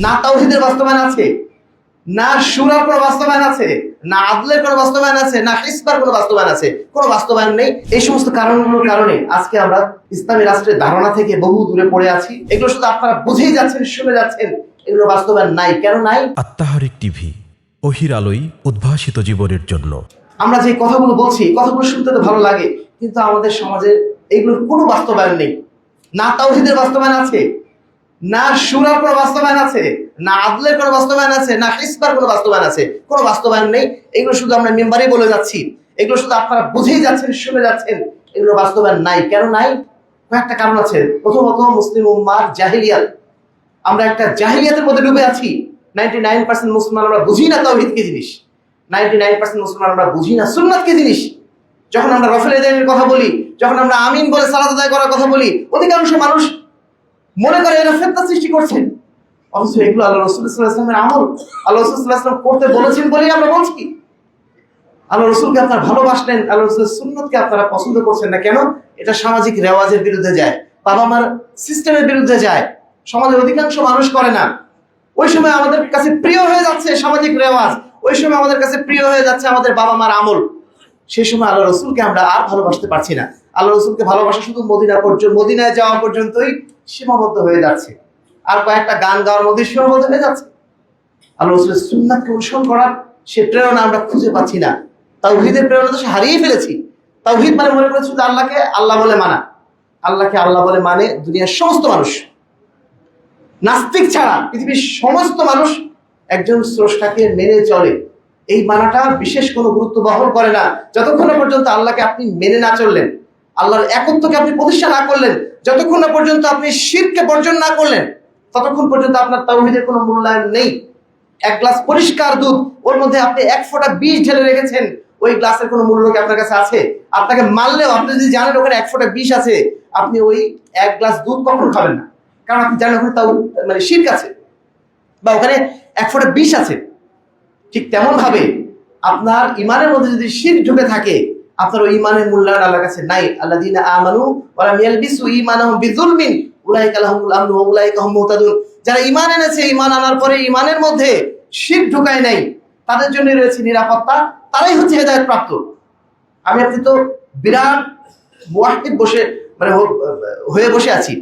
না তাওহীদের বাস্তবায়ন আছে, না শুরার কোনো বাস্তবায়ন আছে, না আদলের কোনো বাস্তবায়ন আছে, না হিসবার কোনো বাস্তবায়ন আছে, কোনো বাস্তবায়ন নেই। এই সমস্ত কারণগুলোর কারণে আজকে আমরা ইসলামী রাষ্ট্রের ধারণা থেকে বহু দূরে পড়ে আছি। এগুলো শুধু আপনারা বুঝেই যাচ্ছেন, শুনে যাচ্ছেন, এগুলো বাস্তবায়ন নাই। কেন নাই? আত্মাহারিক টিভি, ওহির আলোয় উদ্ভাসিত জীবনের জন্য। আমরা যে কথাগুলো বলছি, কথাগুলো শুনতে তো ভালো লাগে, কিন্তু আমাদের সমাজে এগুলোর কোনো বাস্তবায়ন নেই। না তাওহীদের বাস্তবায়ন আছে, না শুরার কোনো বাস্তবায়ন আছে, না আদলের কোনো বাস্তবায়ন আছে, না হিসবার কোনো বাস্তবায়ন আছে, কোনো বাস্তবায়ন নেই। এগুলো শুধু আমরা মেম্বারেই বলে যাচ্ছি, এগুলো শুধু আপনারা বুঝেই যাচ্ছেন, শুনে যাচ্ছেন, এগুলো বাস্তবায়ন নাই। কেন নাই? কয়েকটা কারণ আছে। প্রথমত, মুসলিম উম্মার জাহিলিয়াত। আমরা একটা জাহিলিয়াতের মধ্যে ডুবে আছি। 99% মুসলমান আমরা বুঝি না তাওহীদ কি জিনিস, 99% মুসলমান আমরা বুঝি না সুন্নাত কি জিনিস। যখন আমরা রফেল আদায়ের কথা বলি, যখন আমরা আমিন বলে সালাত আদায় করার কথা বলি, অধিকাংশ মানুষ মনে করে এরা ফিতনা সৃষ্টি করছেন। অথচ এগুলো আল্লাহ রাসূল সাল্লাল্লাহু আলাইহি ওয়াসাল্লামের আমল, আল্লাহ রাসূল সাল্লাল্লাহু আলাইহি ওয়াসাল্লাম করতে বলেছেন বলেই আমরা বলছি। আল্লাহ রাসূলকে আপনারা ভালোবাসলেন, আল্লাহ রাসূলের সুন্নাতকে আপনারা পছন্দ করছেন না কেন? এটা সামাজিক রেওয়াজের বিরুদ্ধে যায়, বাবা মার সিস্টেমের বিরুদ্ধে যায়, সমাজের অধিকাংশ মানুষ করে না। ওই সময় আমাদের কাছে প্রিয় হয়ে যাচ্ছে সামাজিক রেওয়াজ, ওই সময় আমাদের কাছে প্রিয় হয়ে যাচ্ছে আমাদের বাবা মার আমল। সেই সময় আল্লাহ রসুলকে আমরা আর ভালোবাসতে পারছি না। আল্লাহ রসুলকে ভালোবাসা শুধু মদিনায় যাওয়া পর্যন্তই সীমাবদ্ধ হয়ে যাচ্ছে, আর কয়েকটা গান গাওয়ার মধ্যে সীমাবদ্ধ হয়ে যাচ্ছে। আল্লাহ রসুলের সুন্নাতকে অনুসরণ করার সে প্রেরণা আমরা খুঁজে পাচ্ছি না। তাওহীদের প্রেরণা তো সে হারিয়ে ফেলেছি। তাওহীদ মানে মনে করেছি শুধু আল্লাহকে আল্লাহ বলে মানা। আল্লাহকে আল্লাহ বলে মানে দুনিয়ার সমস্ত মানুষ, নাস্তিক ছাড়া পৃথিবীর সমস্ত মানুষ একজন স্রষ্টাকে মেনে চলে। এই মানাটা বিশেষ কোনো গুরুত্ব বহন করে না যতক্ষণ না পর্যন্ত আল্লাহকে আপনি মেনে না চললেন, আল্লাহর একত্বকে আপনি প্রতিষ্ঠা না করলেন, যতক্ষণ না পর্যন্ত আপনি শিরকে বর্জন না করলেন, ততক্ষণ পর্যন্ত আপনার তাওহীদের কোনো মূল্যায়ন নেই। এক গ্লাস পরিষ্কার দুধ, ওর মধ্যে আপনি এক ফোঁটা বিষ ঢেলে রেখেছেন, ওই গ্লাসের কোনো মূল্য কি আপনার কাছে আছে? আপনাকে মারলেও আপনি যদি জানেন ওখানে এক ফোঁটা বিষ আছে, আপনি ওই এক গ্লাস দুধ কখনো খাবেন না, কারণ আপনি জানেন ওখানে তাও মানে শিরক আছে বা ওখানে এক ফোঁটা বিষ আছে। ঠিক তেমন ভাবে আপনার ইমানের মধ্যে যদি শিরক ঢুকে থাকে, আপনার ওই ইমানের মূল্যায়ন আল্লাহর কাছে নাই। আল্লাযীনা আমানু ওয়া লাম ইয়ালবিসু ঈমানাহুম বিযুলমিন উলাইকা লাহুমুল আমনু ওয়া উলাইকা হুম মুহতাদুন। যারা ঈমান এনেছে, ঈমান আনার পরে ঈমানের মধ্যে শিরক ঢুকায় নাই, তাদের জন্য রয়েছে নিরাপত্তা, তারাই হচ্ছে হেদায়েত প্রাপ্ত। আমি আপনি তো বিরাট মুওয়াহ্হিদ হয়ে বসে আছি,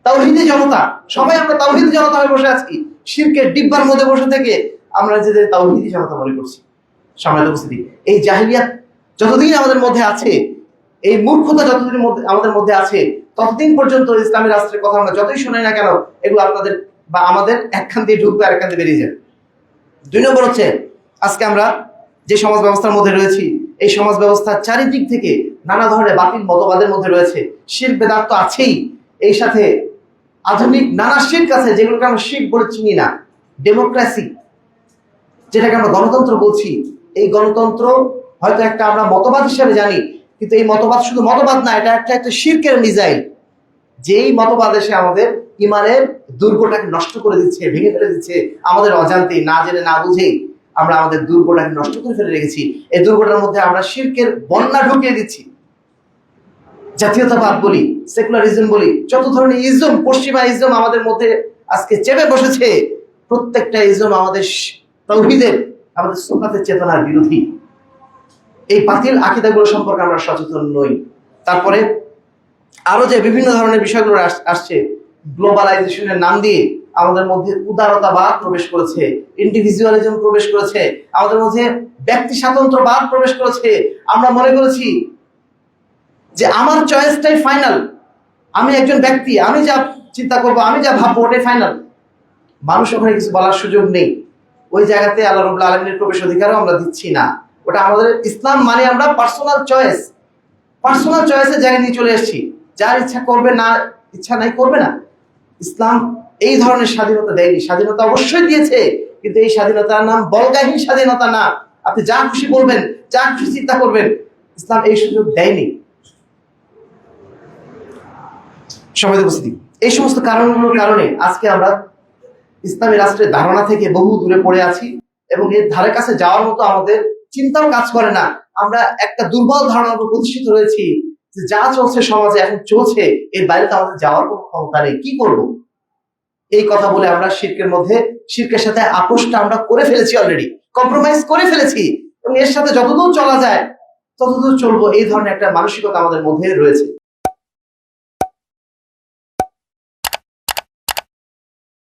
তাওহীদি জনতা, সবাই আমরা তাওহীদি জনতা হয়ে বসে আছি। শিরকের ডিব্বার মধ্যে বসে থেকে আমরা যে তাওহীদি জনতা মনে করছি। সম্মানিত উপস্থিতি, এই জাহিলিয়াত যতদিন আমাদের মধ্যে আছে, এই মূর্খতা যতদিন আমাদের মধ্যে আছে, ততদিন পর্যন্ত ইসলামী রাষ্ট্রের কথা আমরা যতই শুনাই না কেন, এগুলো আপনাদের বা আমাদের একখান দিয়ে ঢুকবে আর একখান দিয়ে বেরিয়ে যাবে। 2 নম্বর হচ্ছে, আজকে আমরা যে সমাজ ব্যবস্থার মধ্যে রয়েছি, এই সমাজ ব্যবস্থার চারিদিক থেকে নানা ধরনের বাতিল মতবাদের মধ্যে রয়েছে। শিরক বেদাত তো আছেই, এই সাথে আধুনিক নানা শিরক আছে যেগুলোকে আমরা শিরক বলে চিনি না। ডেমোক্রেসি, যেটাকে আমরা গণতন্ত্র বলছি, এই গণতন্ত্র হয়তো একটা আমরা মতবাদ হিসেবে জানি, কিন্তু এই মতবাদ শুধু মতবাদ না, এটা একটা শিরকের মিসাইল। যেই মতবাদ এসে আমাদের ইমানের দুর্গটাকে নষ্ট করে দিচ্ছে, ভেঙে ফেলে দিচ্ছে, আমাদের অজান্তেই, না জেনে না বুঝেই আমরা আমাদের দুর্গটাকে নষ্ট করে ফেলে রেখেছি। এই দুর্গটার মধ্যে আমরা শিরকের বন্যা ঢুকিয়ে দিচ্ছি। জাতীয়তাবাদ বলি, সেকুলারিজম বলি, যত ধরনের ইজম, পশ্চিমা ইজম আমাদের মধ্যে আজকে চেপে বসেছে, প্রত্যেকটা ইজম আমাদের তাওহীদের, আমাদের সুন্নাতের চেতনার বিরোধী। এই বাতিল আকীদাগুলো সম্পর্কে আমরা সচেতন নই। তারপরে আরো যে বিভিন্ন ধরনের বিষয়গুলো আসছে, গ্লোবালাইজেশনের নাম দিয়ে আমাদের মধ্যে উদারতাবাদ প্রবেশ করেছে, ইন্ডিভিজুয়ালিজম প্রবেশ করেছে, আমাদের মধ্যে ব্যক্তি স্বাতন্ত্র্যবাদ প্রবেশ করেছে। আমরা মনে করেছি যে আমার চয়েসটাই ফাইনাল, আমি একজন ব্যক্তি, আমি যা চিন্তা করবো, আমি যা ভাববো, ওটাই ফাইনাল। মানুষ ওখানে কিছু বলার সুযোগ নেই। ওই জায়গাতে আল্লাহ রাব্বুল আলামিনের প্রবেশ অধিকারও আমরা দিচ্ছি না। ওটা আমাদের ইসলাম মানে আমরা পার্সোনাল চয়েসের জায়গায় নিয়ে চলে এসেছি। যার ইচ্ছা করবে, না ইচ্ছা নাই করবে না। ইসলাম এই ধরনের স্বাধীনতা দেয়নি। স্বাধীনতা অবশ্যই দিয়েছে, কিন্তু এই স্বাধীনতার নাম বলগাহীন স্বাধীনতা না। আপনি যা খুশি বলবেন, যা খুশি চিন্তা করবেন, ইসলাম এই সুযোগ দেয়নি। সম্মানিত উপস্থিতি, এই সমস্ত কারণগুলোর কারণে আজকে আমরা ইসলামী রাষ্ট্রের ধারণা থেকে বহু দূরে পড়ে আছি, এবং এর ধারে কাছে যাওয়ার মতো আমাদের চিন্তাও কাজ করে না। আমরা একটা দুর্বল ধারণার উপর প্রতিষ্ঠিত রয়েছি যে যা চলছে সমাজে এখন চলছে, এর বাইরে তো আমাদের যাওয়ার কোনো ক্ষমতা নেই। কি করবো? এই কথা বলে আমরা শিরকের সাথে আপোষটা আমরা করে ফেলেছি, অলরেডি কম্প্রোমাইজ করে ফেলেছি, এবং এর সাথে যতদূর চলা যায় ততদূর চলবো, এই ধরনের একটা মানসিকতা আমাদের মধ্যে রয়েছে।